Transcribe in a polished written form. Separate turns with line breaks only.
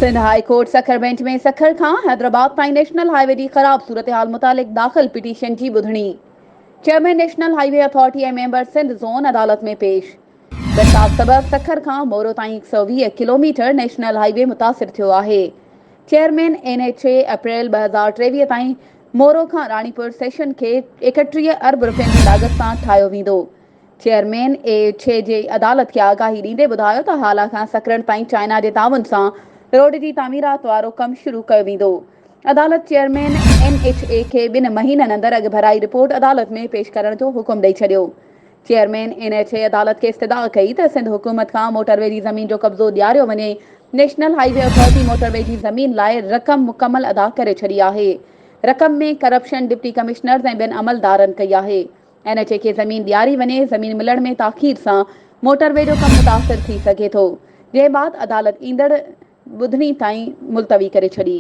Sindh high court Sukkur bench में सखर खां हैदराबाद ताईं नेशनल हाईवे जी ख़राब सूरत हाल मुतालिक दाख़िल पिटीशन की ॿुधणी। चेयरमैन नेशनल हाईवे अथॉरिटी ऐं मेंबर सिंध ज़ोन अदालत में पेश। बरसात सबब सखर खां मोरो ताईं 120 किलोमीटर नेशनल हाईवे मुतासिर थियो आहे। चेयरमैन NHA अप्रैल 2023 ताईं मोरो खां रानीपुर सेशन खे 31 अरब रुपयनि जी लागत सां ठाहियो वेंदो। चेयरमैन A6 जे अदालत खे आगाही ॾींदे ॿुधायो त हाल खां सकरन ताईं चाइना जे ताउन सां रोड जी तामीरात वारो कमु शुरू कयो वेंदो। अदालत चेयरमैन NHA खे 2 महीननि अंदरि अॻु भराई रिपोर्ट अदालत में पेश करण जो हुकुम ॾेई छॾियो। चेयरमैन NHA अदालत खे इस्तदा कई त सिंध हुकूमत खां मोटरवे जी ज़मीन जो कब्ज़ो ॾियारियो वञे। नेशनल हाईवे अथॉरिटी मोटरवे जी ज़मीन लाइ रक़म मुकमल अदा करे छॾी आहे। रक़म में करप्शन डिप्टी कमिश्नर्स ऐं ॿियनि अमलदारनि कई आहे। NHA खे ज़मीन ॾियारी वञे, ज़मीन मिलण में ताख़ीर सां मोटरवे जो कमु मुतासिर थी सघे थो, जंहिं बाद अदालत ईंदड़ ॿुधणी ताईं मुलतवी करे छॾी।